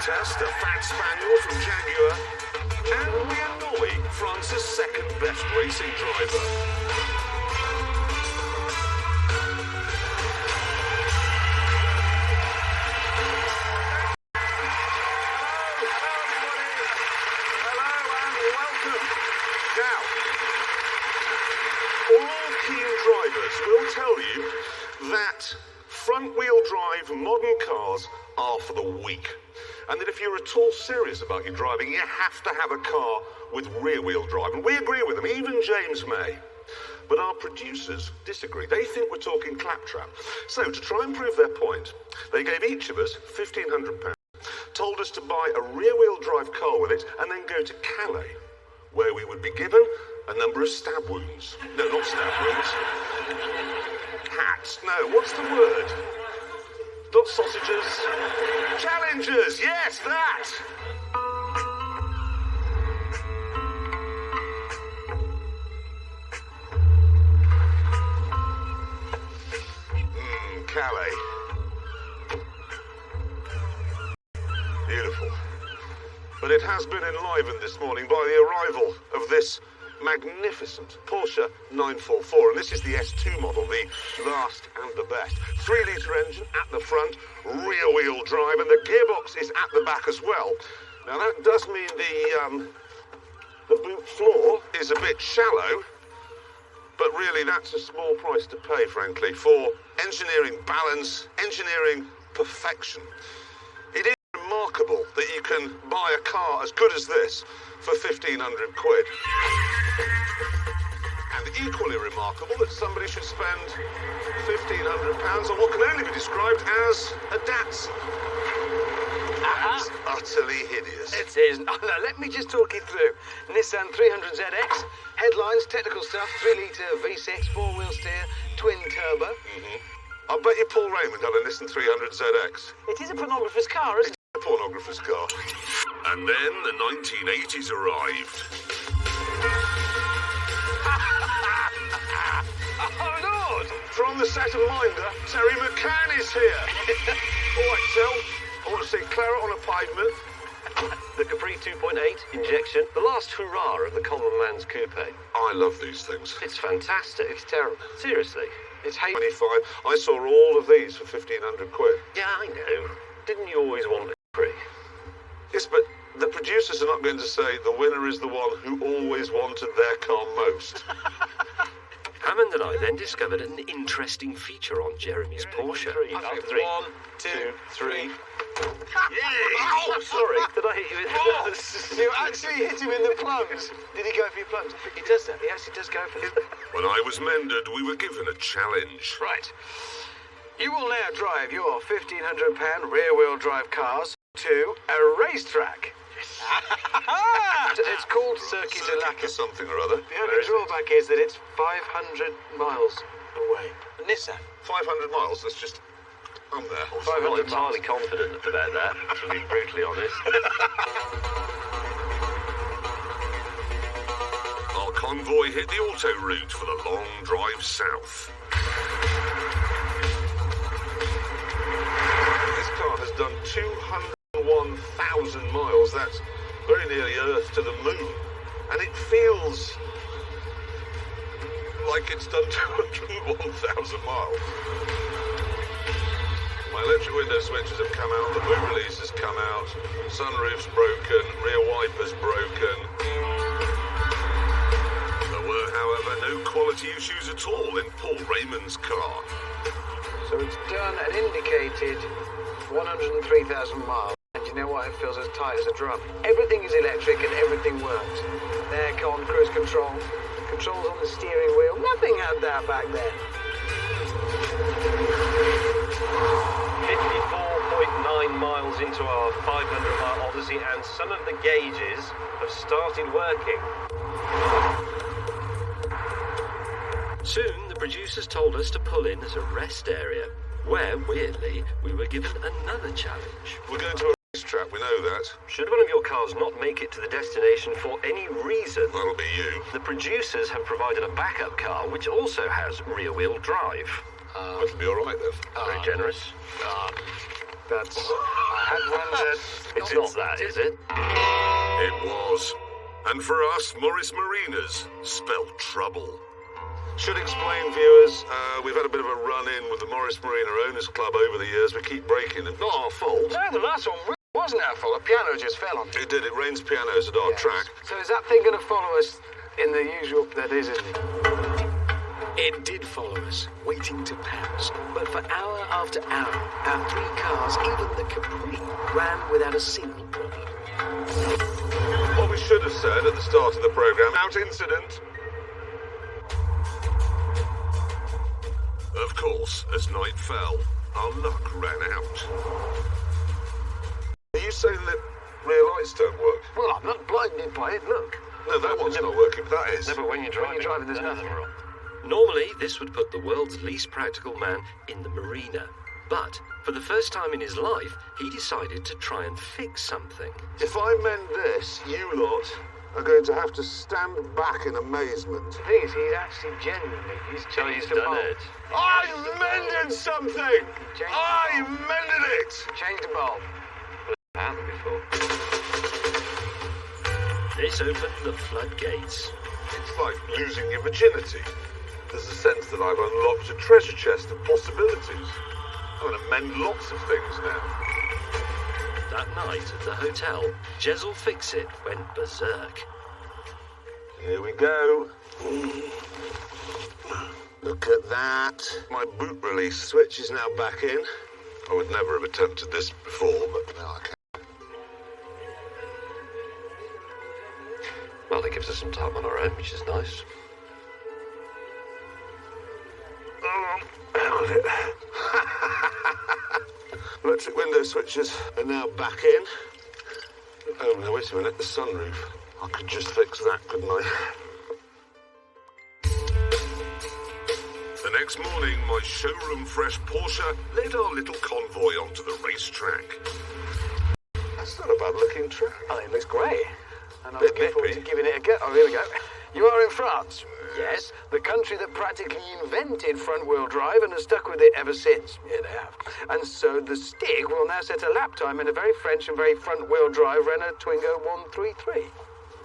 test a fat spaniel from Jaguar, and we annoy France's second best racing driver. Will tell you that front-wheel drive modern cars are for the weak, and that if you're at all serious about your driving, you have to have a car with rear-wheel drive, and we agree with them, even James May. But our producers disagree. They think we're talking claptrap. So to try and prove their point, they gave each of us £1,500, told us to buy a rear-wheel drive car with it, and then go to Calais, where we would be given a number of stab wounds. No, not stab wounds. Hats. No, what's the word? Not sausages. Challengers. Yes, that. Calais. Beautiful. But it has been enlivened this morning by the arrival of this magnificent Porsche 944, and this is the S2 model, the last and the best. 3-litre engine at the front, rear-wheel drive, and the gearbox is at the back as well. Now that does mean the boot floor is a bit shallow, but really that's a small price to pay, frankly, for engineering balance, engineering perfection. It is remarkable that you can buy a car as good as this for 1,500 quid. And equally remarkable that somebody should spend £1,500 on what can only be described as a Datsun. That's utterly hideous. It is. Oh, no, let me just talk you through. Nissan 300ZX, headlines, technical stuff, 3-litre V6, 4-wheel steer, twin turbo. I bet you Paul Raymond had a Nissan 300ZX. It is a pornographer's car, isn't it? A pornographer's car. And then the 1980s arrived. Oh, Lord! From the set of Minder, Terry McCann is here. All right, Tel, I want to see Claret on a pavement. The Capri 2.8 injection, the last hurrah of the common man's coupe. I love these things. It's fantastic. It's terrible. Seriously. It's hate. 25. I saw all of these for 1,500 quid. Yeah, I know. Didn't you always want a Capri? Yes, but the producers are not going to say the winner is the one who always wanted their car most. Hammond and I then discovered an interesting feature on Jeremy's Porsche. After 1, 2, 3. Oh, sorry. Did I hit you in the nose? You actually hit him in the plums. Did he go for your plums? He does that. He actually does go for them. When I was mended, we were given a challenge. Right. You will now drive your £1,500 rear-wheel drive cars to a racetrack. It's called Circuit de Lac. Something or other. The only drawback is that it's 500 miles away. Nissan. 500 miles, that's just... I'm there. I'm not entirely confident about that, to be brutally honest. Our convoy hit the auto route for the long drive south. This car has done 201,000 miles. That's very nearly Earth to the moon. And it feels like it's done 201,000 miles. My electric window switches have come out, the boot release has come out, sunroof's broken, rear wiper's broken. There were, however, no quality issues at all in Paul Raymond's car. So it's done and indicated 103,000 miles. And you know what? It feels as tight as a drum. Everything is electric and everything works. Aircon, cruise control, controls on the steering wheel. Nothing had that back then. 54.9 miles into our 500-mile odyssey, and some of the gauges have started working. Soon, the producers told us to pull in as a rest area, where, weirdly, we were given another challenge. We're going to a racetrack, we know that. Should one of your cars not make it to the destination for any reason, That'll be you. the producers have provided a backup car which also has rear-wheel drive. It'll be all right then. Very generous. That's... I had one that... It's not that, is it? It was. And for us, Morris Marinas spelled trouble. Should explain, viewers, we've had a bit of a run-in with the Morris Marina Owners Club over the years. We keep breaking it. Not our fault. No, the last one really wasn't our fault. A piano just fell on it. It did. It rains pianos at our track. So is that thing going to follow us in the usual... That is, isn't it? It did follow us, waiting to pounce. But for hour after hour, our 3 cars, even the Capri, ran without a single problem. What we should have said at the start of the programme, out incident. Of course, as night fell, our luck ran out. Are you saying that rear lights don't work? Well, I'm not blinded by it, look. No, that one's not working, but that is. No, but when you're driving, there's nothing wrong. Normally, this would put the world's least practical man in the marina. But, for the first time in his life, he decided to try and fix something. If I mend this, you lot are going to have to stand back in amazement. The thing is, he's actually genuinely... He's changed the done bulb. it. I mended something! I mended it! Changed the bulb. Happened before. This opened the floodgates. It's like losing your virginity. There's a sense that I've unlocked a treasure chest of possibilities. I'm going to mend lots of things now. That night at the hotel, Jezel Fix-It went berserk. Here we go. Look at that. My boot release switch is now back in. I would never have attempted this before, but now I can. Well, it gives us some time on our own, which is nice. Electric window switches are now back in. Oh, no, wait a minute, the sunroof. I could just fix that, couldn't I? The next morning, my showroom-fresh Porsche led our little convoy onto the racetrack. That's not a bad-looking track. Oh, it looks great. And I'm Bit looking forward to nippy. giving it a go. Oh, here we go. You are in France. Yes, the country that practically invented front-wheel drive and has stuck with it ever since. Yeah, they have. And so the Stig will now set a lap time in a very French and very front-wheel drive Renault Twingo 133. I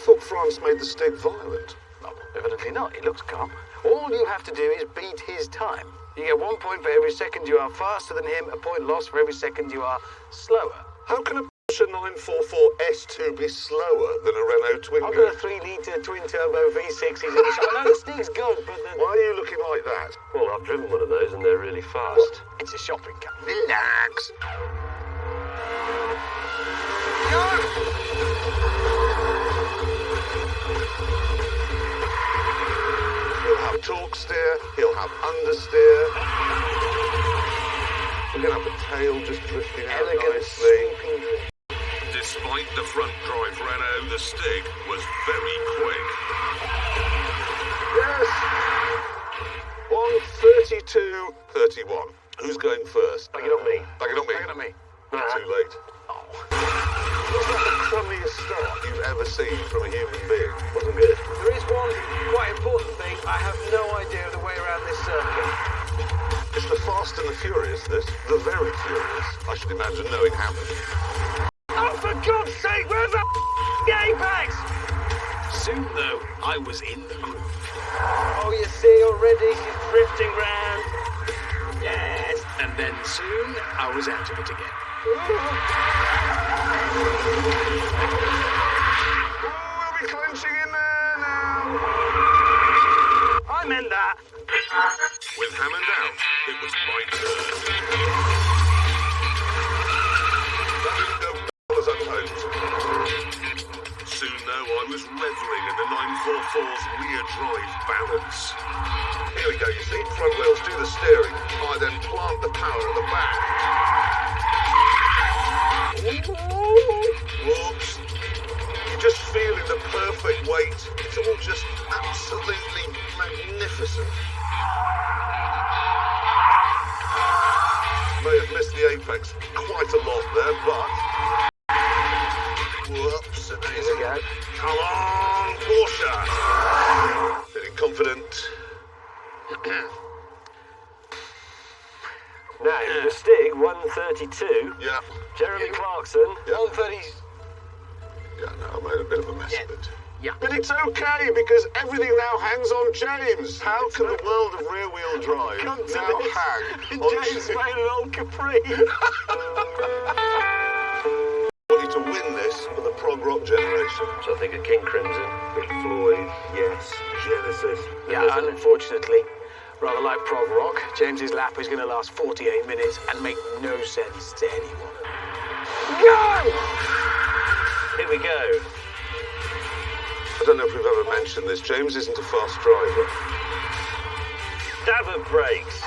thought France made the Stig violent. Well, evidently not. He looks calm. All you have to do is beat his time. You get 1 point for every second you are faster than him, a point lost for every second you are slower. How can a Porsche 944 S2 be slower than a Renault Twingo? I've got a 3-litre twin-turbo V6. I know the Stig's good, but Why are you looking like that? Well, I've driven one of those and they're really fast. it's a shopping cart. Relax. He'll have torque steer, he'll have understeer. We're going to have the tail just drifting out nicely. Despite the front drive Renault, the Stig was very quick. Yes! 1:32:31. Who's going first? Bang it on me. Bang it on me. Bang it on me. Too late. Oh. Was that the crummiest start you've ever seen from a human being? Wasn't it? There is one quite important thing. I have no idea of the way around this circuit. It's the Fast and the Furious, this. The very furious. I should imagine knowing how to. Oh, for God's sake, where's the apex? Soon, though, I was in the groove. Oh, you see already, she's drifting round. Yes. And then soon, I was out of it again. We'll be clenching in there now. I meant that. With Hammond out, it was my turn. That didn't go well as I'd hoped. Soon, though, I was reveling in the 944's rear drive balance. Here we go, you see, front wheels do the steering. I then plant the power at the back. Whoops. You're just feeling the perfect weight. It's all just absolutely magnificent. May have missed the apex quite a lot there, but... Whoops, Here we go. come on, Porsche! Feeling confident. Now, the Stig 133 132. Yeah. Jeremy Clarkson. 130. Yeah, no, I made a bit of a mess of it. Yeah. But it's okay, because everything now hangs on James. How can the world of rear-wheel drive now hang on James made an old Capri. I want you to win this for the prog rock generation. So I think of King Crimson, Pink Floyd, Yes, Genesis. Yeah, and unfortunately, rather like prog rock, James's lap is going to last 48 minutes and make no sense to anyone. Go! Here we go. I don't know if we've ever mentioned this. James isn't a fast driver. Dab of brakes.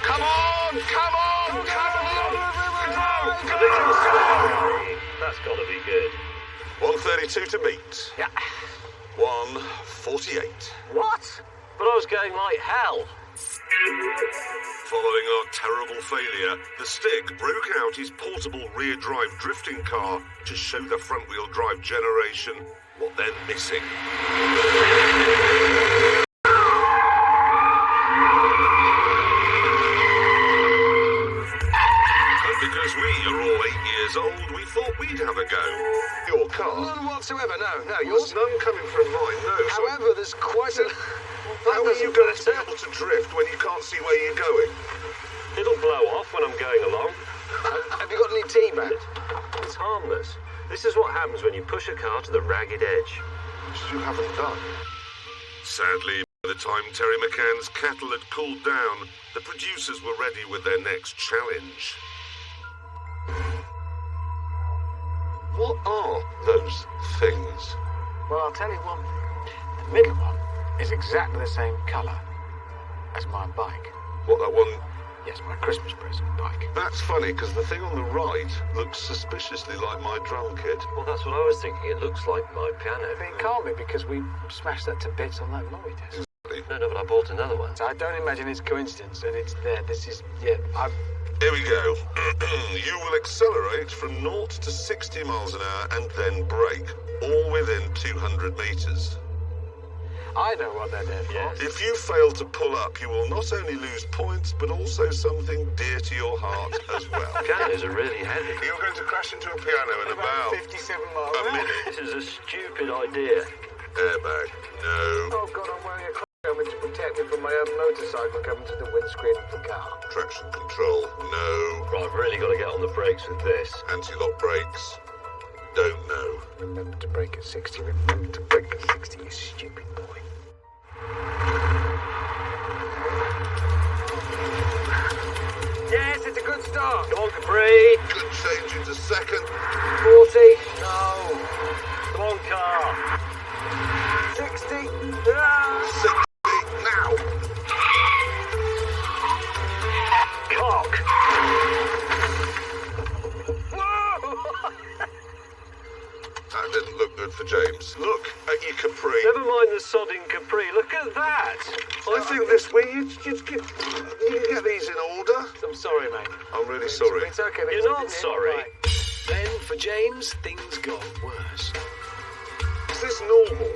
Come on! Come on! Come on! A little slowly. That's got to be good. 132 to beat. Yeah. 148. What? But I was going like hell. Following our terrible failure, the Stick broke out his portable rear-drive drifting car to show the front-wheel drive generation what they're missing. And because we are all 8 years old, we thought we'd have a go. Your car? None whatsoever, no, There's yours. none coming from mine, no. So However, there's quite a... how are you going to be able to drift when you can't see where you're going? It'll blow off when I'm going along. Have you got any tea, man? It's harmless. This is what happens when you push a car to the ragged edge. Which you haven't done. Sadly, by the time Terry McCann's kettle had cooled down, the producers were ready with their next challenge. What are those things? Well, I'll tell you one. The middle one is exactly the same colour as my bike. What, that one? Yes, my Christmas present bike. That's funny, because the thing on the right looks suspiciously like my drum kit. Well, that's what I was thinking. It looks like my piano. But it can't be because we smashed that to bits on that lorry test. No, but I bought another one. So I don't imagine it's coincidence and it's there. This is, yeah, Here we go. You will accelerate from 0 to 60 miles an hour and then brake, all within 200 metres. I know what they're there for. Yes. If you fail to pull up, you will not only lose points, but also something dear to your heart as well. Pianos are really heavy. You're going to crash into a piano in about 57 miles a an hour. minute. This is a stupid idea. Airbag, no. Oh, God, I'm wearing a helmet to protect me from my own motorcycle coming to the windscreen of the car. Traction control, no. Right, I've really got to get on the brakes with this. Anti-lock brakes, don't know. Remember to brake at 60. Remember to brake at 60, you stupid boy. Yes, it's a good start. Come on, Capri. Good change into second. 40. No. Come on, car. 60. Ah. 60 now. Cock. Whoa! That didn't look good for James. Look at your Capri. Never mind the sodding Capri. Look at that. I think this way you get these in order. I'm sorry, mate. I'm really sorry. It's okay. You're it's- not sorry. Right. Then, for James, things got worse. Is this normal?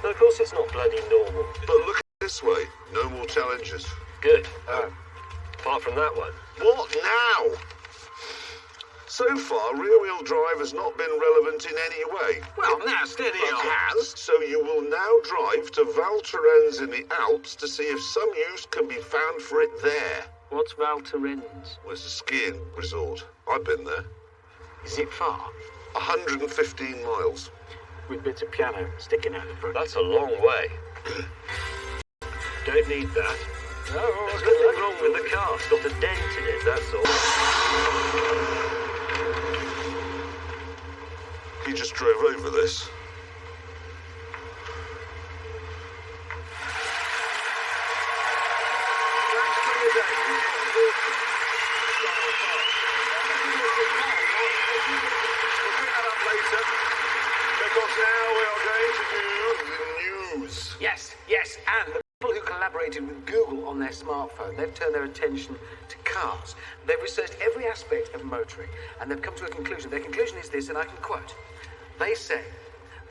No, of course it's not bloody normal. But look at it this way. No more challenges. Good. Apart from that one. What now? So far, rear-wheel drive has not been relevant in any way. Well, now, steady It on. has, so you will now drive to Val Thorens in the Alps to see if some use can be found for it there. What's Val Thorens? Well, it's a skiing resort. I've been there. Is it far? 115 miles. With bits of piano sticking out the front. That's a long way. Don't need that. No, There's nothing wrong with the car. It's got a dent in it, that's all. He just drove over this. Because now we are going to do the news. Yes, and the people who collaborated with Google on their smartphone, they've turned their attention to cars. They've researched every aspect of motoring, and they've come to a conclusion. Their conclusion is this, and I can quote. They say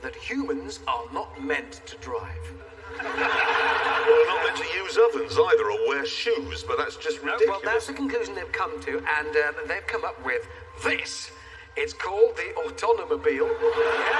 that humans are not meant to drive. Well, they're not meant to use ovens either or wear shoes, but that's just ridiculous. Well, that's the conclusion they've come to, and they've come up with this. It's called the Autonomobile. Yeah,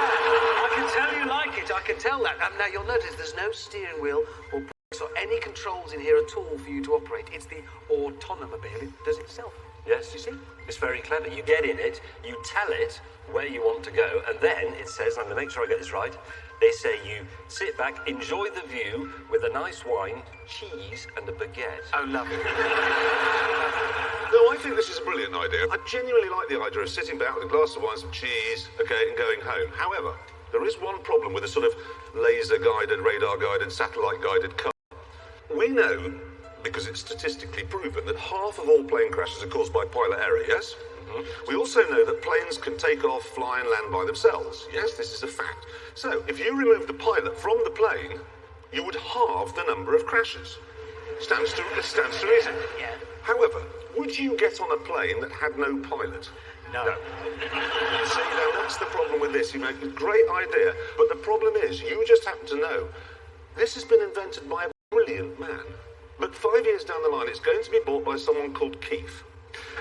I can tell you like it. I can tell that. Now, you'll notice there's no steering wheel or brakes or any controls in here at all for you to operate. It's the Autonomobile. It does it itself. Yes, you see? It's very clever. You get in it, you tell it where you want to go, and then it says, I'm going to make sure I get this right, they say you sit back, enjoy the view with a nice wine, cheese, and a baguette. Oh, lovely. No, I think this is a brilliant idea. I genuinely like the idea of sitting back with a glass of wine, some cheese, okay, and going home. However, there is one problem with a sort of laser-guided, radar-guided, satellite-guided car. We know, because it's statistically proven, that half of all plane crashes are caused by pilot error, yes? We also know that planes can take off, fly and land by themselves. Yes, this is a fact. So, if you remove the pilot from the plane, you would halve the number of crashes. It stands to reason. Yeah. However, would you get on a plane that had no pilot? No. You see, now that's the problem with this. You make a great idea, but the problem is, you just happen to know this has been invented by a brilliant man. But 5 years down the line, it's going to be bought by someone called Keith.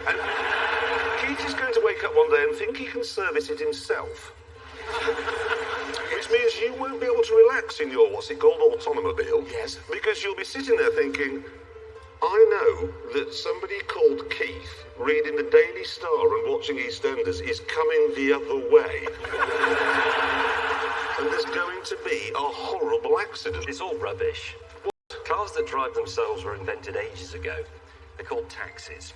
And Keith is going to wake up one day and think he can service it himself. Which means you won't be able to relax in your, what's it called, Autonomobile. Yes. Because you'll be sitting there thinking, I know that somebody called Keith, reading the Daily Star and watching EastEnders, is coming the other way. And there's going to be a horrible accident. It's all rubbish. Cars that drive themselves were invented ages ago. They're called taxis.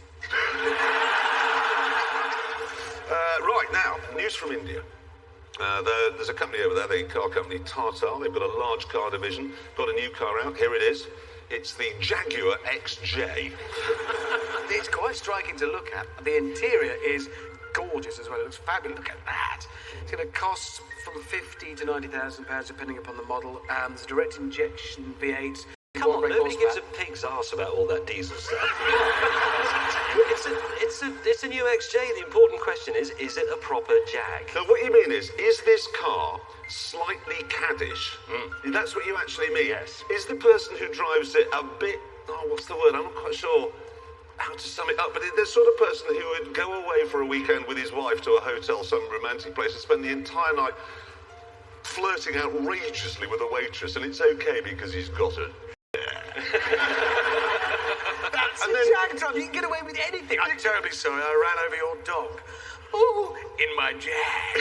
Right, now, news from India. There's a company over there, the car company Tata. They've got a large car division, got a new car out. Here it is. It's the Jaguar XJ. It's quite striking to look at. The interior is gorgeous as well. It looks fabulous. Look at that. It's going to cost from £50,000 to £90,000 depending upon the model. There's a direct injection V8. Come on, nobody gives a pig's arse about all that diesel stuff. It's a new XJ. The important question is it a proper Jag? So what you mean is this car slightly caddish? That's what you actually mean? Yes. Is the person who drives it a bit, what's the word? I'm not quite sure how to sum it up, but the sort of person who would go away for a weekend with his wife to a hotel, some romantic place, and spend the entire night flirting outrageously with a waitress, and it's okay because he's got it. That's a Jag drive. You can get away with anything. I'm terribly sorry. I ran over your dog. Oh, in my Jag.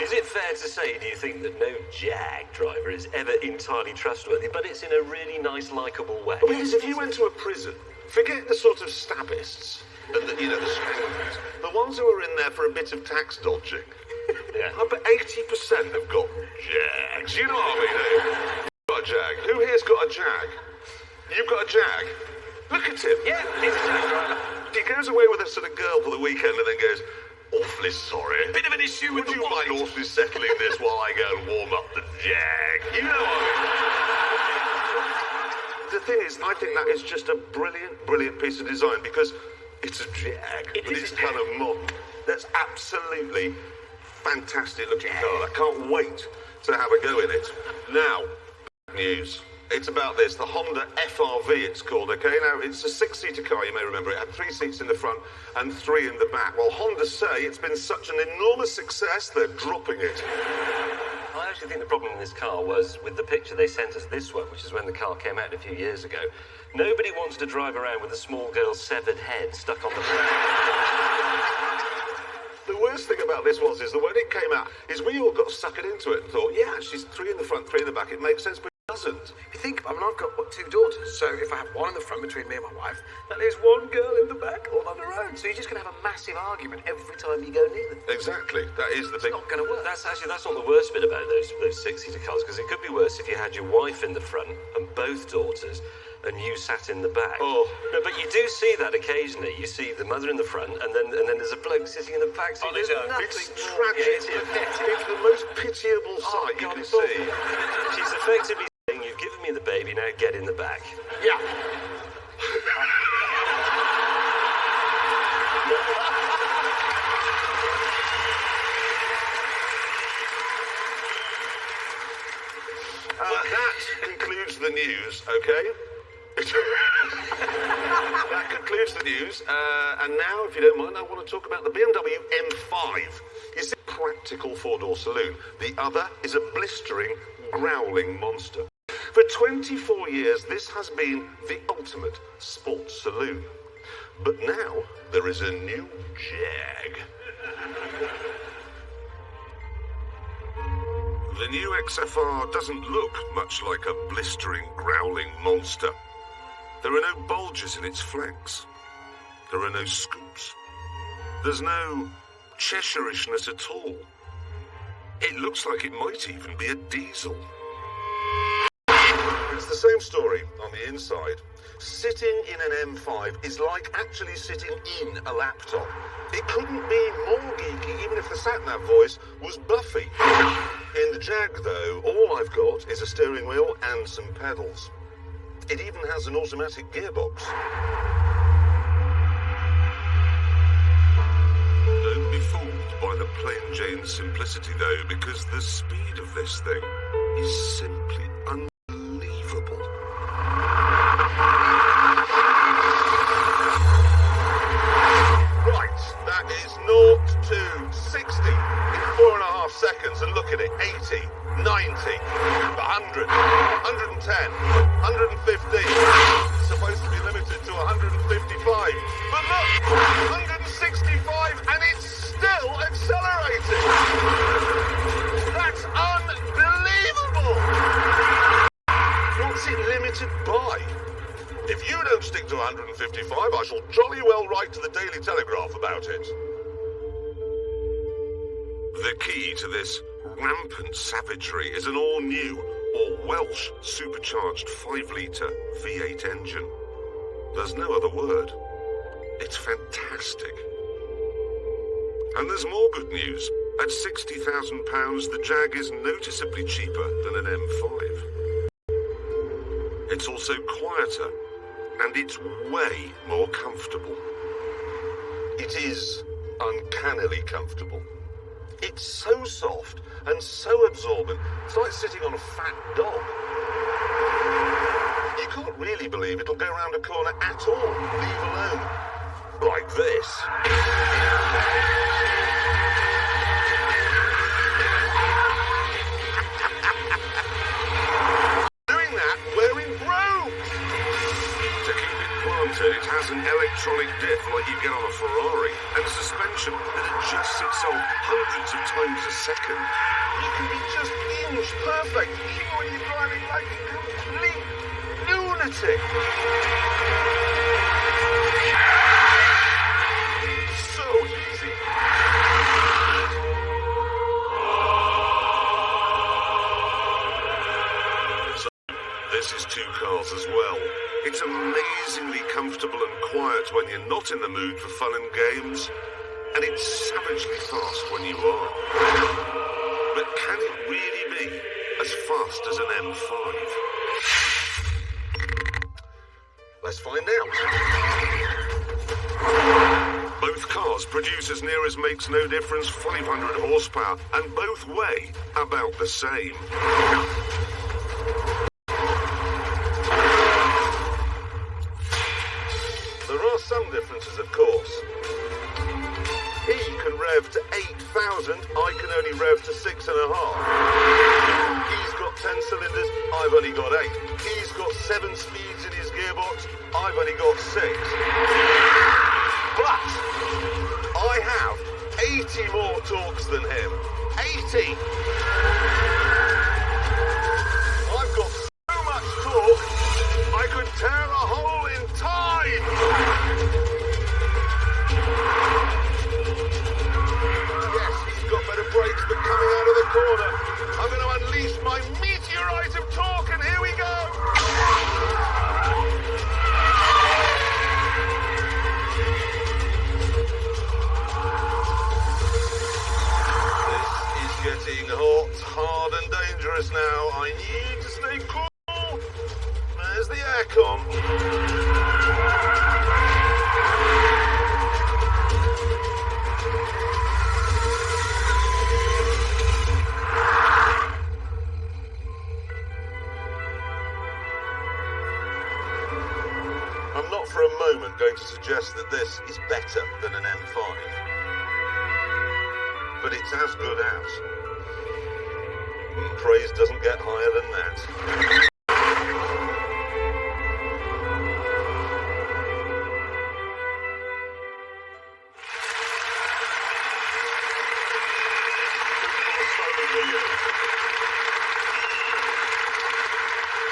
Is it fair to say, do you think, that no Jag driver is ever entirely trustworthy, but it's in a really nice, likeable way? Because if you went to a prison, forget the sort of stabbists and the stranglers, the ones who are in there for a bit of tax dodging. Yeah. I bet 80% have got Jags. You know what I mean? Got a Jag. Who here's got a Jag? You've got a Jag. Look at him. Yeah, he's a Jag driver. He goes away with a sort of girl for the weekend and then goes, awfully sorry. Bit of an issue with Would the you mind wallet. awfully settling this while I go and warm up the Jag? You know what I mean? The thing is, I think that is just a brilliant, brilliant piece of design because it's a Jag, but it's kind of modern. That's absolutely fantastic looking car. I can't wait to have a go in it. Now, bad news. It's about this, the Honda FRV it's called, okay? Now, it's a six-seater car, you may remember. It had 3 seats in the front and 3 in the back. Well, Honda say it's been such an enormous success, they're dropping it. I actually think the problem in this car was with the picture they sent us, this one, which is when the car came out a few years ago. Nobody wants to drive around with a small girl's severed head stuck on the front. The worst thing about this is that when it came out, is we all got suckered into it and thought, yeah, she's 3 in the front, 3 in the back, it makes sense, but it doesn't. If you think, I've got 2 daughters, so if I have one in the front between me and my wife, that leaves one girl in the back all on her own. So you're just going to have a massive argument every time you go near them. Exactly, that is the big... It's not going to work. That's not the worst bit about those six-seater cars, because it could be worse if you had your wife in the front and both daughters, and you sat in the back. Oh. No, but you do see that occasionally. You see the mother in the front, and then there's a bloke sitting in the back. So It's tragic. It's the most pitiable sight you can see. She's effectively saying, you've given me the baby, now get in the back. Yeah. That concludes the news, okay? That concludes the news. And now, if you don't mind, I want to talk about the BMW M5. It's a practical four-door saloon. The other is a blistering, growling monster. For 24 years, this has been the ultimate sports saloon. But now, there is a new Jag. The new XFR doesn't look much like a blistering, growling monster. There are no bulges in its flanks. There are no scoops. There's no Cheshireishness at all. It looks like it might even be a diesel. It's the same story on the inside. Sitting in an M5 is like actually sitting in a laptop. It couldn't be more geeky even if the sat-nav voice was Buffy. In the Jag, though, all I've got is a steering wheel and some pedals. It even has an automatic gearbox. Don't be fooled by the plain Jane simplicity, though, because the speed of this thing is simply unbelievable. Right, that is 0 to 60 in 4.5 seconds, and look at it, 80, 90, 100, 110, 115. It's supposed to be limited to 155. But look, 165, and it's still accelerating. That's unbelievable. What's it limited by? If you don't stick to 155, I shall jolly well write to the Daily Telegraph about it. The key to this rampant savagery is an all-new, or Welsh, supercharged 5-litre V8 engine. There's no other word. It's fantastic. And there's more good news. At £60,000, the Jag is noticeably cheaper than an M5. It's also quieter, and it's way more comfortable. It is uncannily comfortable. It's so soft and so absorbent, it's like sitting on a fat dog. You can't really believe it'll go round a corner at all, leave alone like this. Doing that wearing brogues. To keep it planted, it has an electronic diff like you get on a Ferrari, and suspension that adjusts itself hundreds of times a second. You can be just inch perfect, even when you're driving like a complete lunatic. So easy. So, this is two cars as well. It's amazingly comfortable and quiet when you're not in the mood for fun and games, and it's savagely fast when you are. But can it really be as fast as an M5? Let's find out. Both cars produce as near as makes no difference 500 horsepower, and both weigh about the same. There are some differences, of course. He can rev to 8,000, I can only rev to 6.5. He's got 10 cylinders, I've only got 8. He's got 7 speeds in his gearbox, I've only got 6. But I have 80 more torques than him. 80! I've got so much torque, I could tear a hole in time! Yes, he's got better brakes, but coming out of the corner, I'm going to unleash my meteorite of torque, and here we go! This is getting hot, hard I'm not for a moment going to suggest that this is better than an M5. But it's as good as. Praise doesn't get higher than that.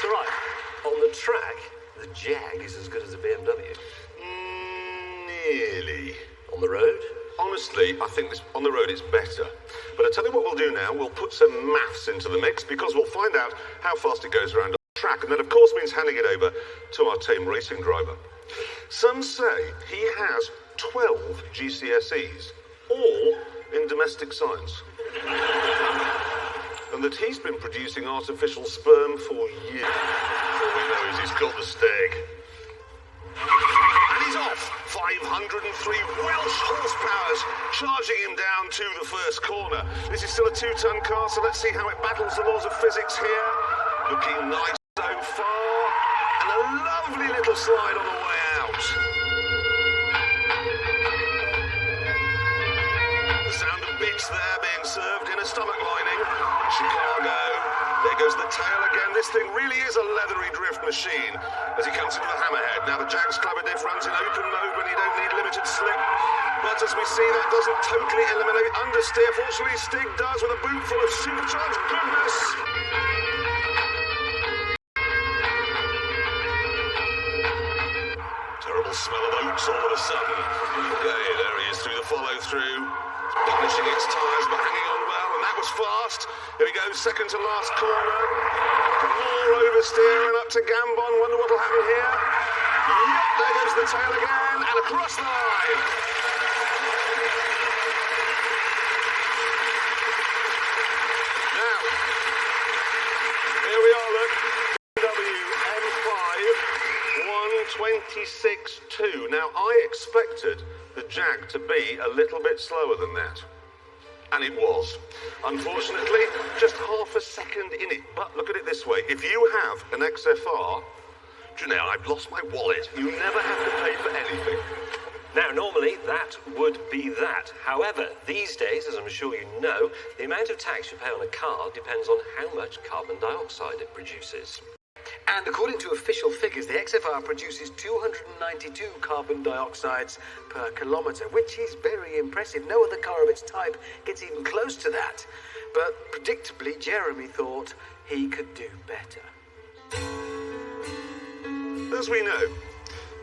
So right, on the track, the Jag is as good as a BMW. Nearly. On the road? Honestly, I think this on the road is better. But I tell you what we'll do now, we'll put some maths into the mix because we'll find out how fast it goes around on the track. And that, of course, means handing it over to our tame racing driver. Some say he has 12 GCSEs, all in domestic science. And that he's been producing artificial sperm for years. All we know is he's got the stag. And he's off! 503 Welsh horsepowers, charging him down to the first corner. This is still a 2-ton car, so let's see how it battles the laws of physics here. Looking nice so far. And a lovely little slide on the way out. The sound of bits there being served in a stomach lining. Chicago. There goes the tail again. This thing really is a leathery drift machine as he comes into the hammerhead. Now the Jag's clever diff runs in open mode when you don't need limited slip. But as we see, that doesn't totally eliminate understeer. Fortunately, Stig does with a boot full of supercharged goodness. Terrible smell of oats all of a sudden. Okay, there he is through the follow-through. Punishing its tyres, but hanging on well, and that was fast. Here we go, second to last corner. More oversteer and up to Gambon. Wonder what'll happen here. Yep, there goes the tail again, and across the line. Now, here we are, look. M5 126.2. Now, I expected the Jag to be a little bit slower than that. And it was. Unfortunately, just half a second in it. But look at it this way. If you have an XFR, do you know, I've lost my wallet. You never have to pay for anything. Now, normally, that would be that. However, these days, as I'm sure you know, the amount of tax you pay on a car depends on how much carbon dioxide it produces. And according to official figures, the XFR produces 292 carbon dioxides per kilometre, which is very impressive. No other car of its type gets even close to that. But predictably, Jeremy thought he could do better. As we know,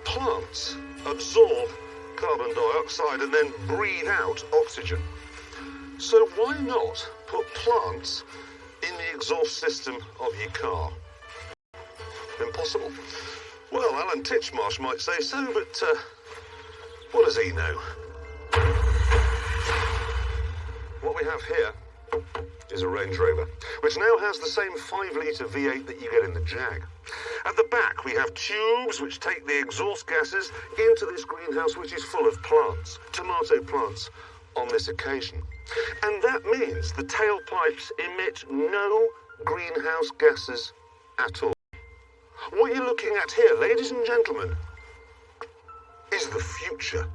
plants absorb carbon dioxide and then breathe out oxygen. So why not put plants in the exhaust system of your car? Impossible. Well, Alan Titchmarsh might say so, but what does he know? What we have here is a Range Rover, which now has the same 5-litre V8 that you get in the Jag. At the back, we have tubes which take the exhaust gases into this greenhouse, which is full of plants, tomato plants, on this occasion. And that means the tailpipes emit no greenhouse gases at all. What you're looking at here, ladies and gentlemen, is the future.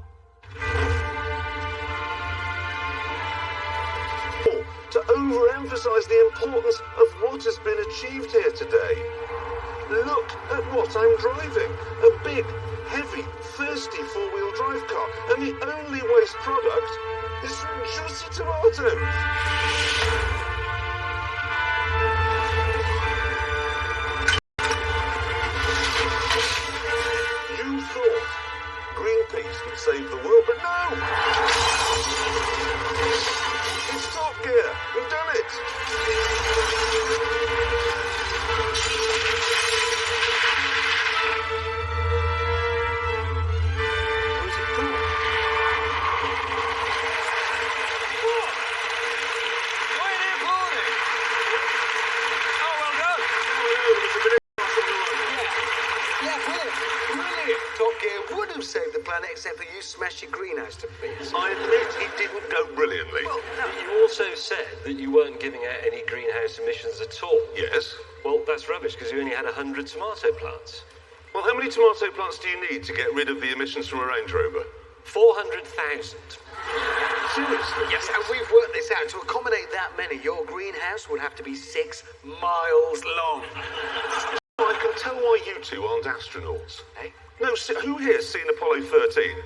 To overemphasize the importance of what has been achieved here today. Look at what I'm driving. A big, heavy, thirsty four-wheel drive car. And the only waste product is from juicy tomatoes. You thought Greenpeace would save the world, but no! It's Top Gear. We've done it. Where's it gone? What? Why are they applauding? Oh, well done. Yeah, brilliant. Brilliant. Top Gear would have saved the planet except for you smashed your greenhouse to bits. I admit it didn't go brilliantly. Well, no. You also said that you weren't giving out any greenhouse emissions at all. Yes. Well, that's rubbish because you only had 100 tomato plants. Well, how many tomato plants do you need to get rid of the emissions from a Range Rover? 400,000. Seriously? Yes, and we've worked this out. To accommodate that many, your greenhouse would have to be 6 miles long. I can tell why you two aren't astronauts. Eh? No, who here's seen Apollo 13?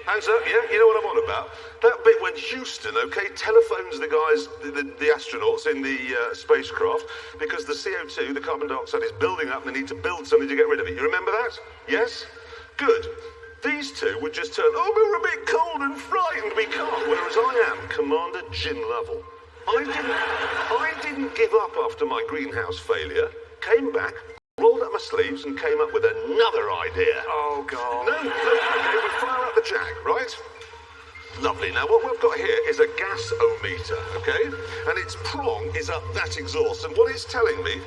Hands up, yeah? You know what I'm on about? That bit when Houston, okay, telephones the guys, the astronauts in the spacecraft because the CO2, the carbon dioxide, is building up and they need to build something to get rid of it. You remember that? Yes? Good. These two would just turn, oh, we're a bit cold and frightened, we can't. Whereas I am Commander Jim Lovell. I didn't give up after my greenhouse failure, came back, rolled up my sleeves and came up with another idea. Oh, God. No, okay, we fire up the jack, right? Lovely. Now, what we've got here is a gas-o-meter, okay? And its prong is up that exhaust. And what it's telling me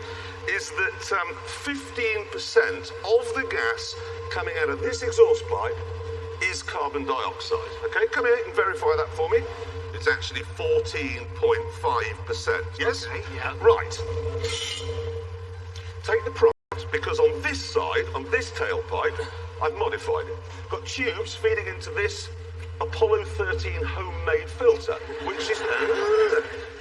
is that 15% of the gas coming out of this exhaust pipe is carbon dioxide. Okay, come here and verify that for me. It's actually 14.5%. Yes? Okay, yeah. Right. Take the prong. Because on this side, on this tailpipe, I've modified it. Got tubes feeding into this Apollo 13 homemade filter, which is...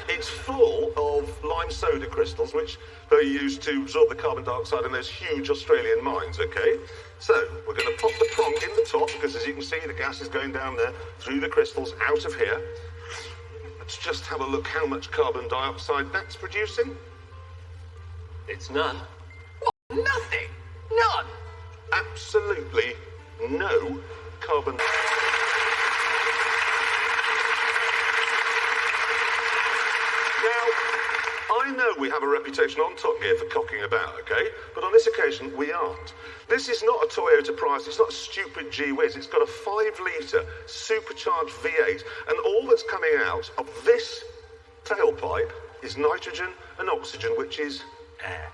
It's full of lime soda crystals, which they use to absorb the carbon dioxide in those huge Australian mines, okay? So, we're going to pop the prong in the top, because as you can see, the gas is going down there, through the crystals, out of here. Let's just have a look how much carbon dioxide that's producing. It's none. Nothing. None. Absolutely no carbon. Now, I know we have a reputation on Top Gear for cocking about, okay? But on this occasion, we aren't. This is not a Toyota Prius, it's not a stupid G-Wiz, it's got a 5-litre supercharged V8, and all that's coming out of this tailpipe is nitrogen and oxygen, which is air.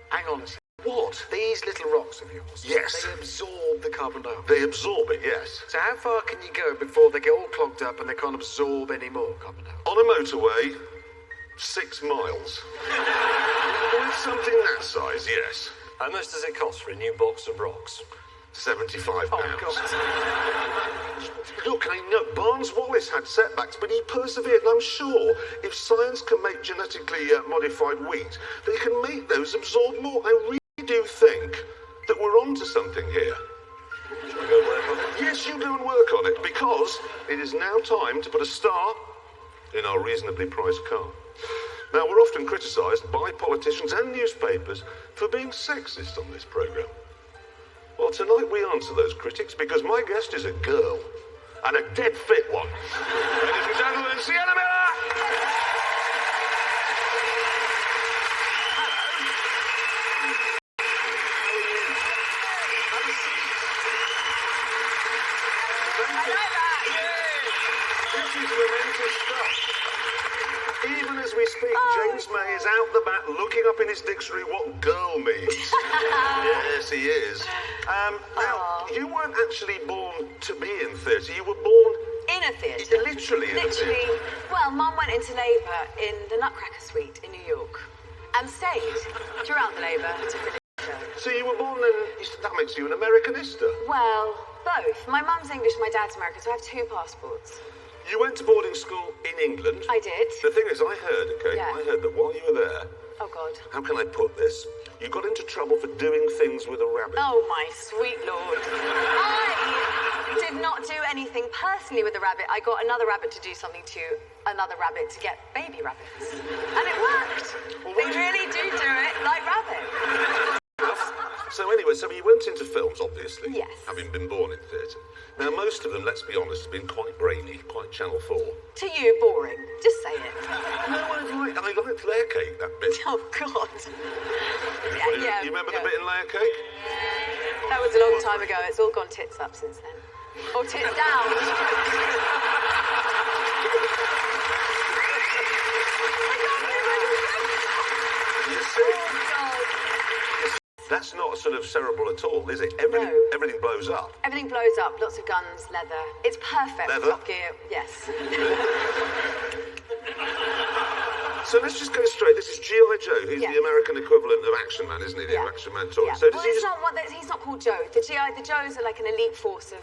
Hang on a second. What? These little rocks of yours. Yes. They absorb the carbon dioxide. They absorb it, yes. So how far can you go before they get all clogged up and they can't absorb any more carbon dioxide? On a motorway, 6 miles. With something that size, yes. How much does it cost for a new box of rocks? £75. Oh, God. Look, I know Barnes Wallis had setbacks, but he persevered, and I'm sure if science can make genetically modified wheat, they can make those absorb more. I really do think that we're onto something here. Shall we go and work on it? Yes, you go and work on it, because it is now time to put a star in our reasonably priced car. Now, we're often criticised by politicians and newspapers for being sexist on this programme. Well, tonight we answer those critics because my guest is a girl, and a dead fit one. Ladies and gentlemen, Sienna Miller! Have a seat. This is momentous stuff. Even as we speak, James May is out the back looking up in his dictionary what girl means. Yes, he is. Now, you weren't actually born to be in theatre. You were born... In a theatre. Literally in a theatre. Literally. Well, Mum went into labour in the Nutcracker Suite in New York and stayed throughout the labour to finish the show. So you were born then... That makes you an Americanista. Well, both. My mum's English, my dad's American, so I have 2 passports. You went to boarding school in England. I did. The thing is, I heard that while you were there... Oh, God. How can I put this? You got into trouble for doing things with a rabbit. Oh, my sweet lord. I did not do anything personally with the rabbit. I got another rabbit to do something to another rabbit to get baby rabbits. And it worked. Well, they really do it like rabbits. So anyway, so you went into films, obviously. Yes. Having been born in theatre. Now, most of them, let's be honest, have been quite brainy, quite Channel 4. To you, boring. Just say it. No, I liked Layer Cake, that bit. Oh, God. Yeah. You remember the bit in Layer Cake? That was a long time ago. It's all gone tits up since then. Or tits down. You see? Oh, God. That's not sort of cerebral at all, is it? Everything, No. Everything blows up. Everything blows up. Lots of guns, leather. It's perfect Leather? for Top Gear. Yes. So let's just go straight. This is G.I. Joe. He's the American equivalent of Action Man, isn't he? The Action Man toy. Yeah. So does Well, he it's just... not he's not called Joe. The Joes are like an elite force of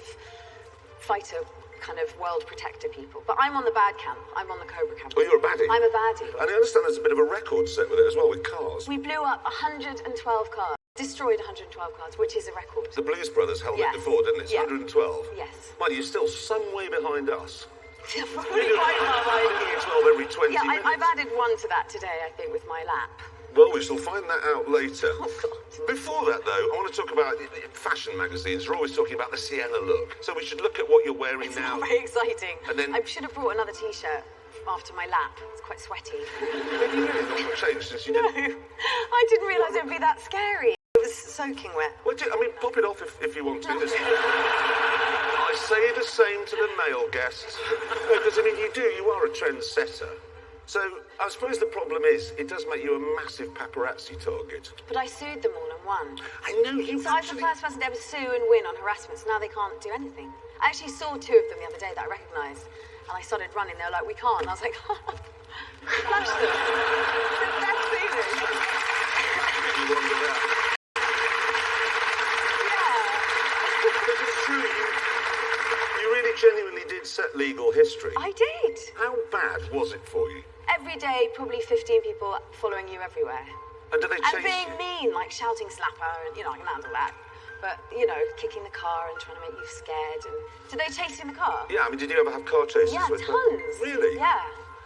fighter kind of world protector people. But I'm on the bad camp. I'm on the Cobra camp. Oh, you're a baddie? I'm a baddie. And I understand there's a bit of a record set with it as well, with cars. We blew up 112 cars. Destroyed 112 cars, which is a record. The Blues Brothers held Yes. it before, didn't it? It's Yeah. 112. Yes. Mind you, you're still some way behind us. Probably quite far behind you. 12 every 20 Yeah, minutes. I've added one to that today, I think, with my lap. Well, we shall find that out later. Oh, God. Before that, though, I want to talk about fashion magazines. They're always talking about the Sienna look. So we should look at what you're wearing It's now. not very exciting. And then- I should have brought another T-shirt after my lap. It's quite sweaty. Have you really not changed since you No, did? I didn't realise it would be that scary. It was soaking wet. Well, I mean, pop it off if you want to. I say the same to the male guests. Because, I mean, you are a trendsetter. So, I suppose the problem is, it does make you a massive paparazzi target. But I sued them all and won. I know you So I was the first person to ever sue and win on harassment, so now they can't do anything. I actually saw two of them the other day that I recognised, and I started running. They were like, we can't. And I was like, flash them. The best feeling. You wonder that. Yeah. But it's true, you really genuinely did set legal history. I did. How bad was it for you? Every day, probably 15 people following you everywhere. And do they And chase being you? mean, like shouting slapper, and, you know, I can handle that. But, kicking the car and trying to make you scared. And did they chase you in the car? Yeah, I mean, did you ever have car chases Yeah, with them? tons. Really? Yeah.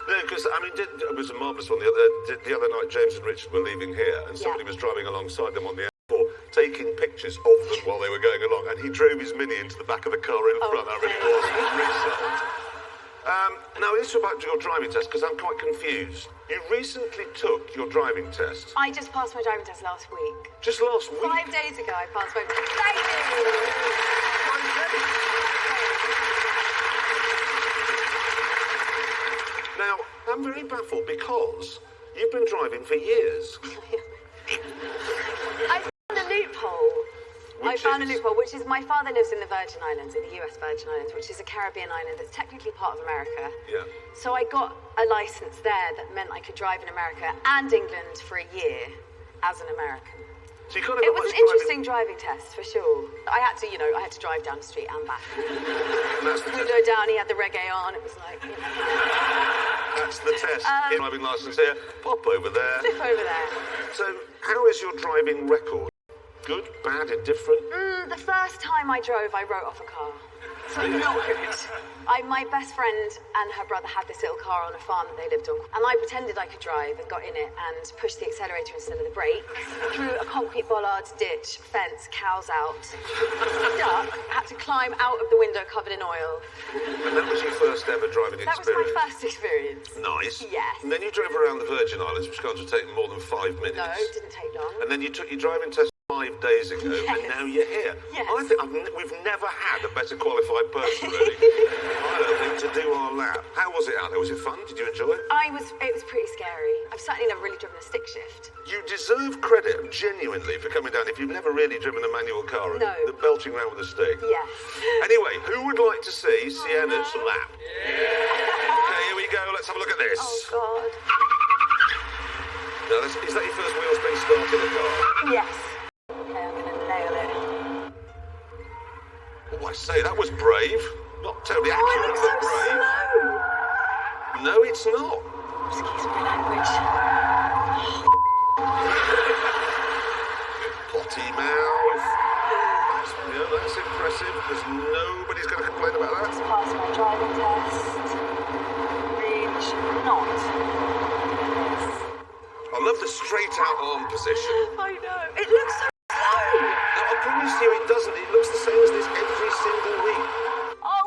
No, because, I mean, it was a marvellous one. The other night, James and Richard were leaving here, and somebody was driving alongside them on the M4, taking pictures of them while they were going along, and he drove his Mini into the back of the car in front. I really was. It was really sad. Now, it's about your driving test, because I'm quite confused. You recently took your driving test. I just passed my driving test last week. Just last week? 5 days ago, I passed my... Thank you! Now, I'm very baffled because you've been driving for years. I found a loophole. Which is my father lives in the Virgin Islands, in the US Virgin Islands, which is a Caribbean island that's technically part of America. Yeah. So I got a license there that meant I could drive in America and England for a year as an American. So you kind of It got was much an interesting driving test, for sure. I had to drive down the street and back. And that's the Window down, he had the reggae on, it was like, That's the test. Driving license here, pop over there. flip over there. So, how is your driving record? Good, bad, indifferent? The first time I drove, I wrote off a car. So not good. My best friend and her brother had this little car on a farm that they lived on. And I pretended I could drive and got in it and pushed the accelerator instead of the brake. Through a concrete bollard, ditch, fence, cows out. Stuck, had to climb out of the window covered in oil. And that was your first ever driving That was experience? my first experience. Nice. Yes. And then you drove around the Virgin Islands, which can't have taken more than 5 minutes. No, it didn't take long. And then you took your driving test 5 days ago, Yes. and now you're here. Yes. I think we've never had a better qualified person, really. I don't think, to do our lap. How was it out there? Was it fun? Did you enjoy it? It was pretty scary. I've certainly never really driven a stick shift. You deserve credit, genuinely, for coming down if you've never really driven a manual car and No. belching around with a stick. Yes. Anyway, who would like to see Sienna's lap? Okay, here we go. Let's have a look at this. Oh, God. Now, is that your first wheel spin start in a car? Yes. Okay, I'm going to nail it. Oh, I say, that was brave. Not terribly accurate, It's but so brave. slow. No, it's not. Excuse my language. Potty mouth. That's impressive, because nobody's going to complain about that. Just passed my driving test. Really should not. I love the straight out arm position. I know. It looks so slow. No, I promise you it doesn't. It looks the same as this every single week. Oh,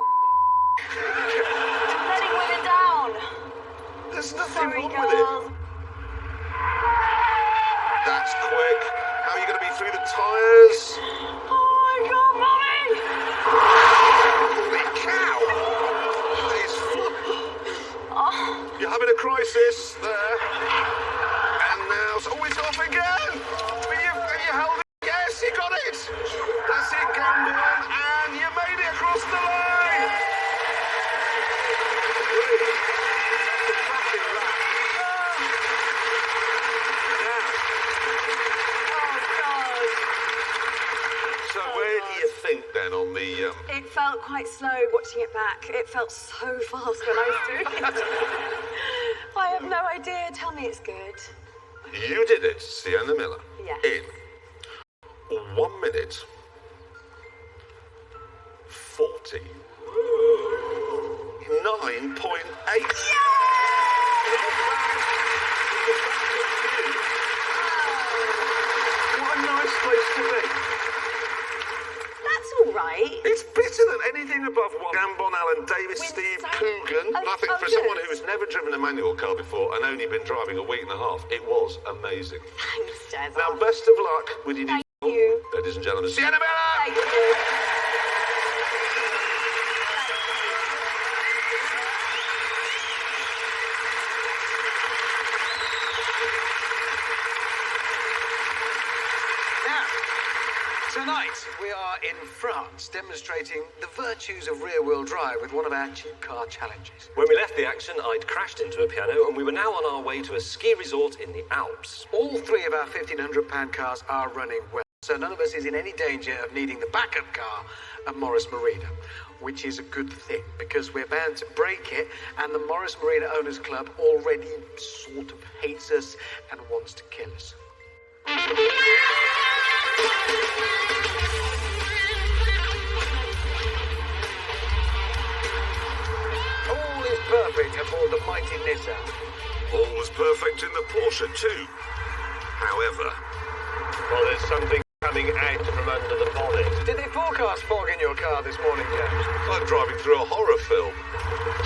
letting women down. There's nothing Sorry, wrong with it. girls. That's quick. How are you going to be through the tyres? Oh my God, Mommy! Holy cow! That is You're having a crisis there. And now... Oh, it's off again! But you held it. Yes, you got it! That's it, Gamble. And you made it across the line! Great. It's a cracking lap. It felt quite slow watching it back. It felt so fast when I was doing it. I have no idea. Tell me it's good. You did it, Sienna Miller. Yes. In 1 minute, 49.8. What a nice place to be. That's all right. It's better than anything above what Gambon, Alan Davis, With Steve so- Coogan. Oh, I think oh, for someone yes. who's never driven a manual car before and only been driving a week and a half, it was amazing. Thanks, Jez. Now, best of luck with your new... Thank you. Ladies and gentlemen, Sienna Miller! Thank you. Now, tonight we are in France demonstrating the virtues of rear-wheel drive with one of our cheap car challenges. When we left the action, I'd crashed into a piano and we were now on our way to a ski resort in the Alps. All three of our £1,500 cars are running well, so none of us is in any danger of needing the backup car at Morris Marina, which is a good thing because we're bound to break it, and the Morris Marina Owners Club already sort of hates us and wants to kill us. All is perfect aboard the mighty Nissan. All was perfect in the Porsche too. However, Well, there's something coming out from under the bonnet. Did they forecast fog in your car this morning, James? like driving through a horror film.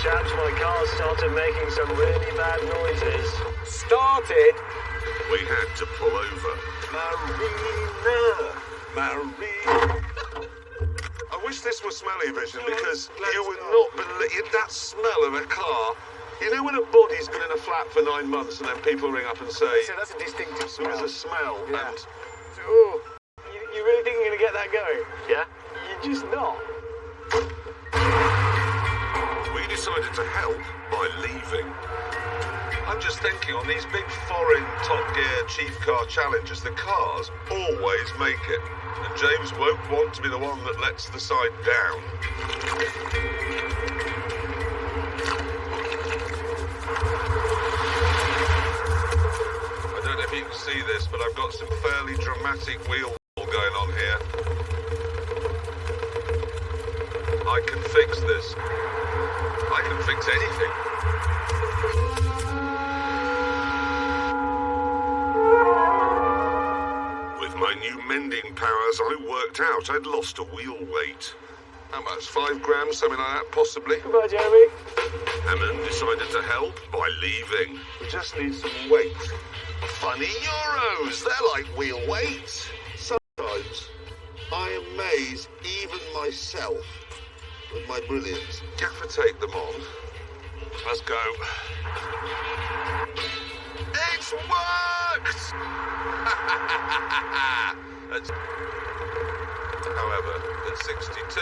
Chaps, my car started making some really bad noises. Started? We had to pull over. Marina. I wish this was Smelly Vision because you would not believe that smell of a car. You know when a body's been in a flat for 9 months and then people ring up and say, So that's a distinctive there smell. was a smell Yeah. and Ooh, you really think you're going to get that going? Yeah? You're just not. we decided to help by leaving. I'm just thinking on these big foreign Top Gear chief car challenges, the cars always make it. And James won't want to be the one that lets the side down. I don't know if you can see this, but I've got some fairly dramatic wheel going on here. I can fix this. I can fix anything. With my new mending powers, I worked out I'd lost a wheel weight. How much? 5 grams, something like that, possibly? Goodbye, Jeremy. Hammond decided to help by leaving. We just need some weight. Funny euros, they're like wheel weights. Sometimes I amaze even myself with my brilliance. Gaffer tape them on. Let's go. It's worked! However, at 62...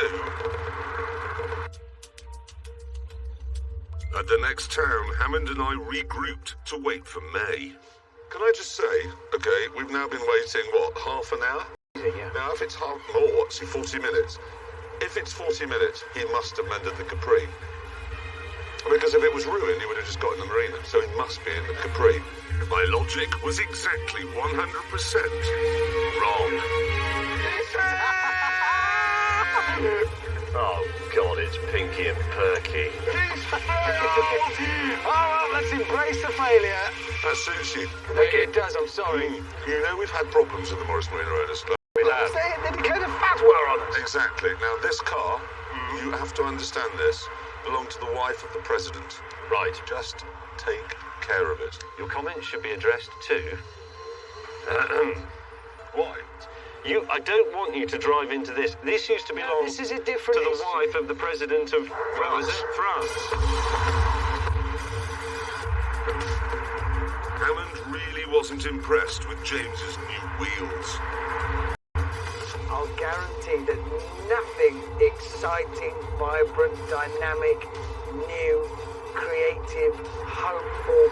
At the next town, Hammond and I regrouped to wait for May. Can I just say, okay, we've now been waiting, what, half an hour? Yeah. Now, if it's half more, see, 40 minutes. If it's 40 minutes, he must have mended the Capri. Because if it was ruined, he would have just got in the marina, so he must be in the Capri. My logic was exactly 100% wrong. Oh, God, it's Pinky and Perky. All right, let's embrace the failure. That suits you. It does, I'm sorry. You know we've had problems with the Morris Marina Owners Club. They declared a fatwa on us. Exactly. Now, this car, you have to understand this, belonged to the wife of the president. Right. Just take care of it. Your comments should be addressed to... Why? I don't want you to drive into this. This used to belong this is a different to the issue. wife of the president of... Where was it? France. Hammond really wasn't impressed with James's new wheels. I'll guarantee that nothing exciting, vibrant, dynamic, new, creative, hopeful,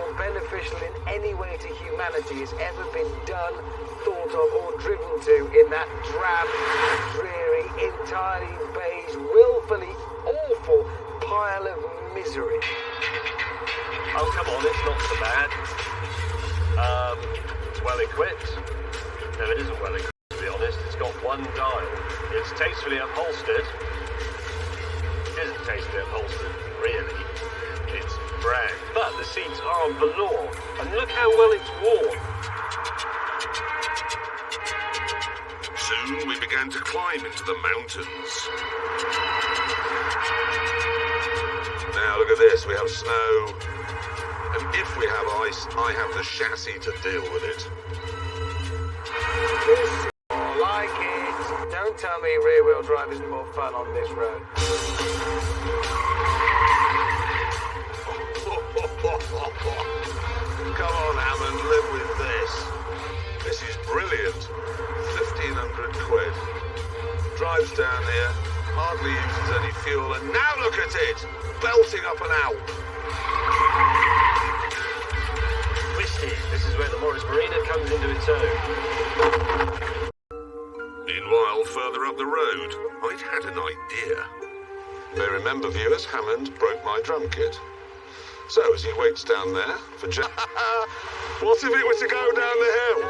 or beneficial in any way to humanity has ever been done, thought of, or driven to in that drab, dreary, entirely this willfully awful pile of misery. Oh, come on, it's not so bad. It's well equipped. No, it isn't well equipped, to be honest. It's got one dial. It's tastefully upholstered. It isn't tastefully upholstered, really. It's brand. But the seats are on velour. And look how well it's worn. Soon we began to climb into the mountains. Now look at this, we have snow. And if we have ice, I have the chassis to deal with it. This is more like it. Don't tell me rear-wheel drive isn't more fun on this road. Come on, Hammond, live with this. This is brilliant. 1,500 quid. Drives down here, hardly uses any fuel, and now look at it! Belting up an Alp. Whiskey. This is where the Morris Marina comes into its own. Meanwhile, further up the road, I'd had an idea. May remember, viewers, Hammond broke my drum kit. So, as he waits down there for what if it was to go down the hill?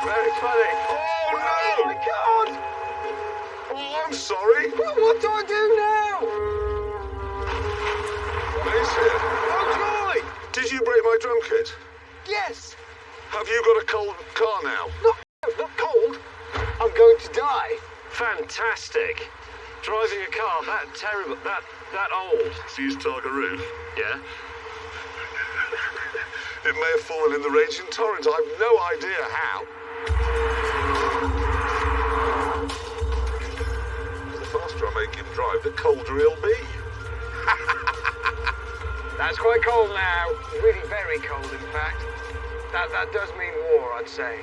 Very funny. Oh, no! Oh, I can't! Oh, I'm sorry. Well, what do I do now? Mason, Oh, joy! did you break my drum kit? Yes! Have you got a cold car now? Not cold. I'm going to die. Fantastic. Driving a car that terrible, that old. See his targa roof? Yeah? It may have fallen in the raging torrent. I've no idea how. The faster I make him drive, the colder he'll be. That's quite cold now. Really very cold, in fact. That does mean war, I'd say.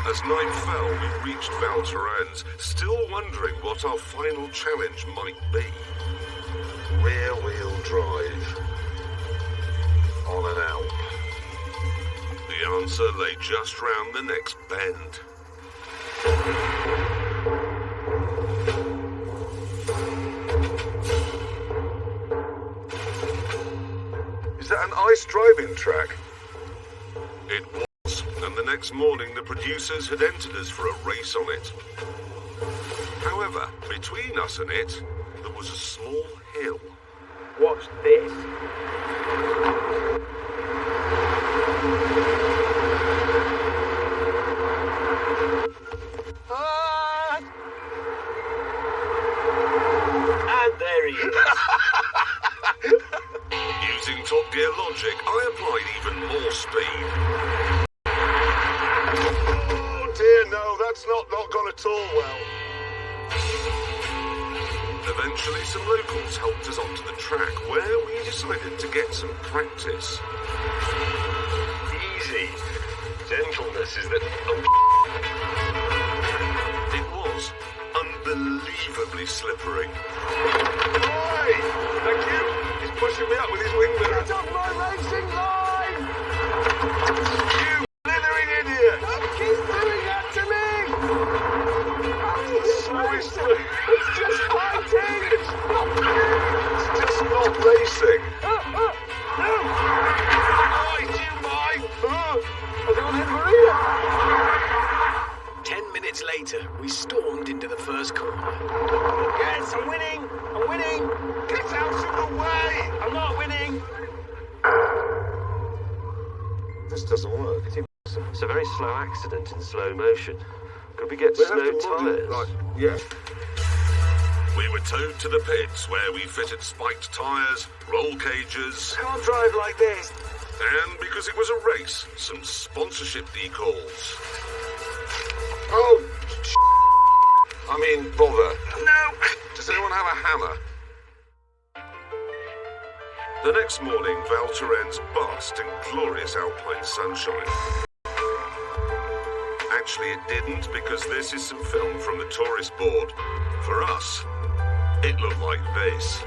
As night fell, we reached Val Thorens, still wondering what our final challenge might be. Rear-wheel drive on an Alp. The answer lay just round the next bend. Is that an ice driving track? It was. And the next morning the producers had entered us for a race on it. However, between us and it, there was a small hill. Watch this. And there he is. Using Top Gear logic, I applied even more speed. Oh dear, no, that's not gone at all well. Eventually, some locals helped us onto the track, where we decided to get some practice. Easy. Gentleness is the... It was unbelievably slippery. Oi! Thank you! He's pushing me up with his wing mirror. Get off my racing line! You blithering idiot! He's doing that to me! It's just fighting! It's just not racing. No! Oi, do you mind? I don't hit Maria! 10 minutes later, we stormed into the first corner. Yes, I'm winning! I'm winning! Get out of the way! I'm not winning! This doesn't work. It's a very slow accident in slow motion. Could we get snow tyres? Right, yeah. We were towed to the pits where we fitted spiked tyres, roll cages, Can't drive like this. and because it was a race, some sponsorship decals. Oh, I mean, bother. No! Does anyone have a hammer? The next morning, Val Thorens basked in glorious alpine sunshine. Actually, it didn't, because this is some film from the tourist board. For us, it looked like this.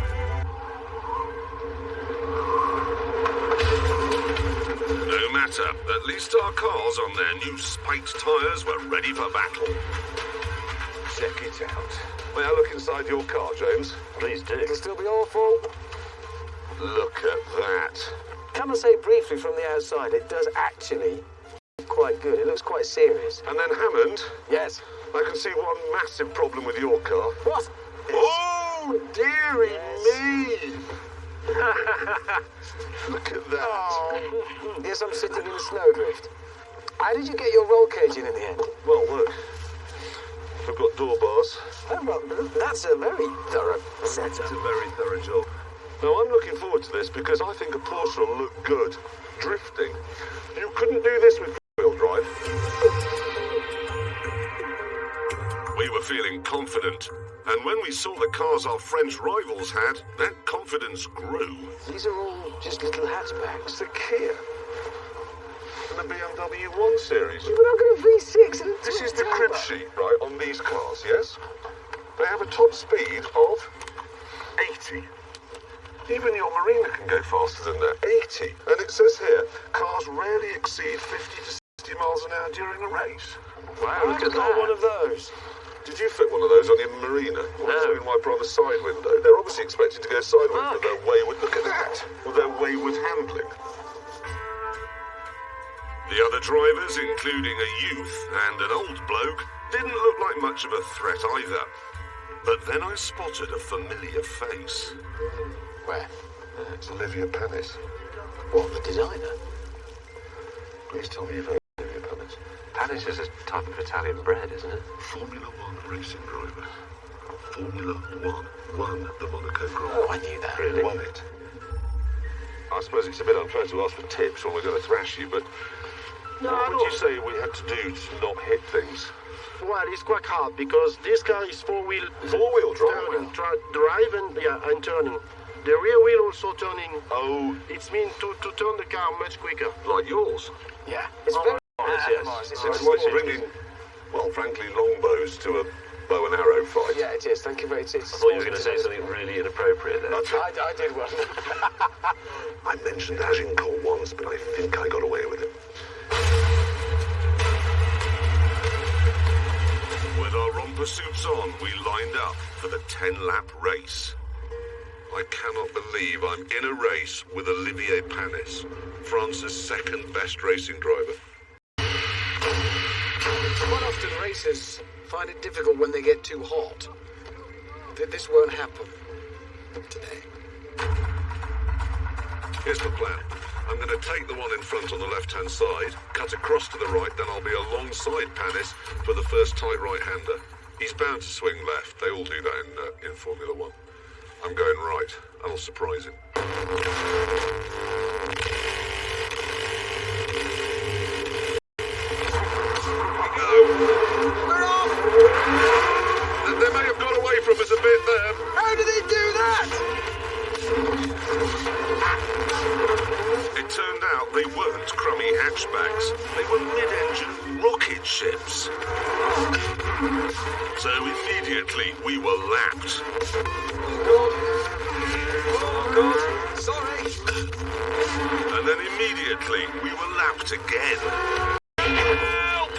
No matter, at least our cars on their new spiked tyres were ready for battle. check it out. May I look inside your car, James? Please do. It'll still be awful. Look at that. Can I say briefly from the outside, it does actually quite good. It looks quite serious. And then Hammond, Yes. I can see one massive problem with your car. What? Oh, dearie me! Look at that. Oh. Yes, I'm sitting in a snowdrift. How did you get your roll cage in the end? Well, look. I've got door bars. Oh, well, that's a very thorough setup. It's a very thorough job. Now, I'm looking forward to this because I think a Porsche will look good. Drifting. You couldn't do this with four-wheel drive. We were feeling confident. And when we saw the cars our French rivals had, that confidence grew. These are all just little hatchbacks. It's a Kia. And the BMW 1 Series. But I've got a V6 and This is the crib sheet, right, on these cars, yes? They have a top speed of 80. Even your Marina can go faster than that. 80. And it says here, cars rarely exceed 50 to 60 miles an hour during a race. Wow, look I've at got that. one of those. Did you fit one of those on your Marina? Also in my brother's side window. They're obviously expected to go sideways with their wayward... Look at that! With their wayward handling. The other drivers, including a youth and an old bloke, didn't look like much of a threat either. But then I spotted a familiar face. Where? It's Olivia Panis. What, the designer? Please tell me you've heard of Olivia Panis. Panis is a type of Italian bread, isn't it? Formula One racing driver. Formula One won the Monaco Grand Oh, I knew that. Really? Won it. I suppose it's a bit unfair to ask for tips when we're going to thrash you, but what would you say we had to do to not hit things? Well, it's quite hard because this car is four-wheel Four-wheel drive? drive and turning. The rear wheel also turning. Oh, It means to turn the car much quicker. like yours. Yeah. It's very yes. It's like bringing, well, frankly, longbows to a bow and arrow fight. Yeah, it is. Thank you very much. I thought you were going to say something really inappropriate there. I did one. I mentioned Agincourt once, but I think I got away with it. With our romper suits on, we lined up for the 10-lap race. I cannot believe I'm in a race with Olivier Panis, France's second best racing driver. Quite often racers find it difficult when they get too hot. This won't happen today. Here's the plan. I'm going to take the one in front on the left-hand side, cut across to the right, then I'll be alongside Panis for the first tight right-hander. He's bound to swing left. They all do that in Formula One. I'm going right, and I'll surprise him. We're off! They may have got away from us a bit there. How did they do that? It turned out they weren't crummy hatchbacks. They were mid-engine rocket ships. So immediately we were lapped. Oh, God. Sorry. And then immediately we were lapped again. Help!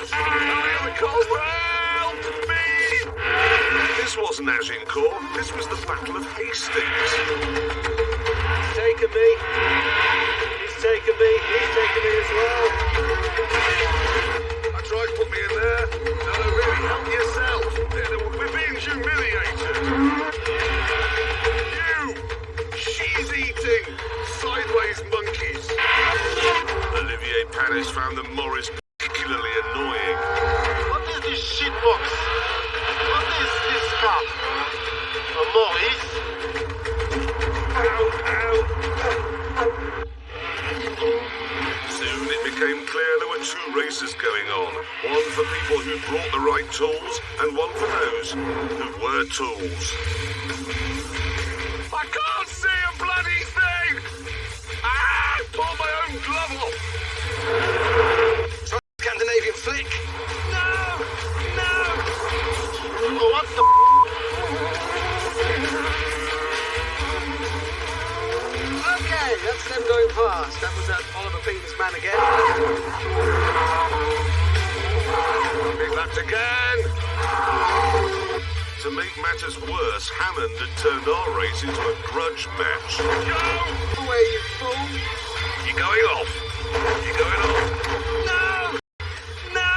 Help me! This wasn't Agincourt. This was the Battle of Hastings. Taking me. He's taking me. He's taking me as well. I tried to put me in there. No, really, help yourself. We're being humiliated. You cheese-eating, sideways monkeys. Olivier Panis found the Morris particularly annoying. What is this shitbox? What is this car? A Morris? Soon it became clear there were two races going on. One for people who brought the right tools, and one for those who were tools. I can't see a bloody thing! Ah! I pulled my own glove off! Try Scandinavian flick. No! No! Oh, what the Okay, that's them going past. That was that Oliver Peters man again. Big laps again! to make matters worse, Hammond had turned our race into a grudge match. Go! Away, you fool! You're going off. You're going off. No! No!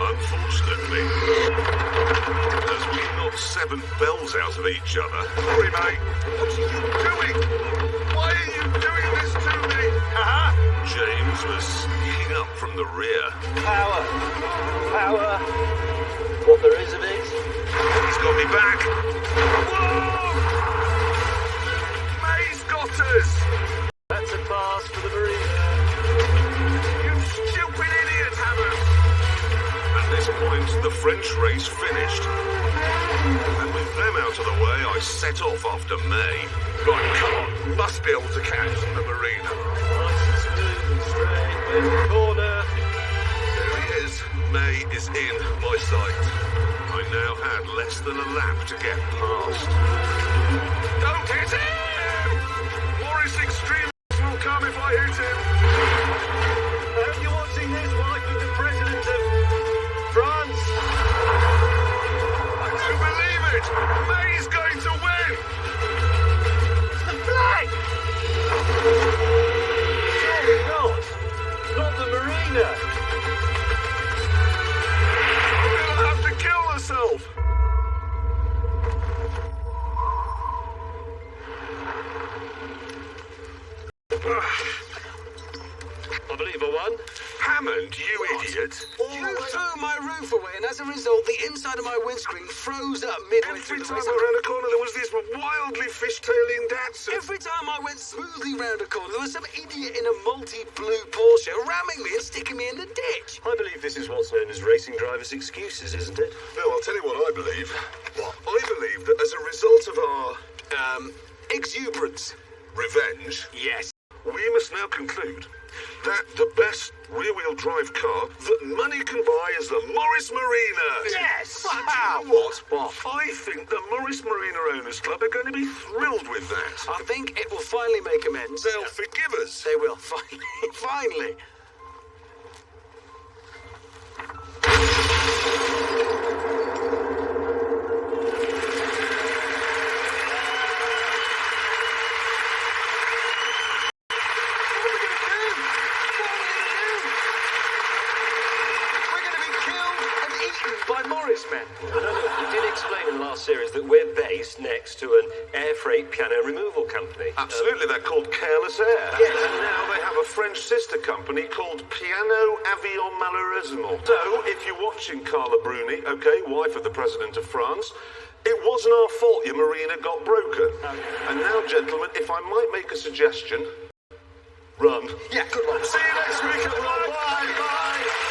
Unfortunately, as we knocked 7 bells out of each other. Sorry, mate. What are you doing? Why are you doing this to me? James was sneaking up from the rear. Power. Power. What there is of it. He's got me back. Whoa! May's got us. That's a pass for the Marina. You stupid idiot, Hammond. At this point, the French race finished. And with them out of the way, I set off after May. Right, come on. Must be able to catch the Marina. Nice and smooth and straight. There's the corner. There he is. May is in my sight. I now had less than a lap to get past. Don't hit him! Morris Extremes will come if I hit him. I hope you're watching this, wife of the President of France. I don't believe it! May's going to win! It's the flag! Surely not. Not the Marina. I'm gonna have to kill myself! I believe I won. Hammond, you idiot! You threw my roof away, and as a result, the inside of my windscreen froze up midway Every through the time race. I ran a corner, there was this wildly fishtailing Datsun. Every time I went smoothly round a corner, there was some idiot in a multi-blue Porsche ramming me and sticking me in the ditch. I believe this is what's known as racing drivers' excuses, isn't it? No, I'll tell you what I believe. What? I believe that as a result of our Exuberance. revenge, Yes. we must now conclude that the best rear-wheel drive car that money can buy is the Morris Marina. Yes! And do you know what? I think the Morris Marina Owners Club are going to be thrilled with that. I think it will finally make amends. They'll forgive us. They will, finally. Finally. By Morris men. We did explain in the last series that we're based next to an air freight piano removal company. Absolutely, they're called Careless Air. Yes. And now they have a French sister company called Piano Avion Malheureusement. So, if you're watching Carla Bruni, okay, wife of the President of France, it wasn't our fault your marina got broken. And now, gentlemen, if I might make a suggestion, run. Yeah, good one. See you next week, everyone. Bye. Bye.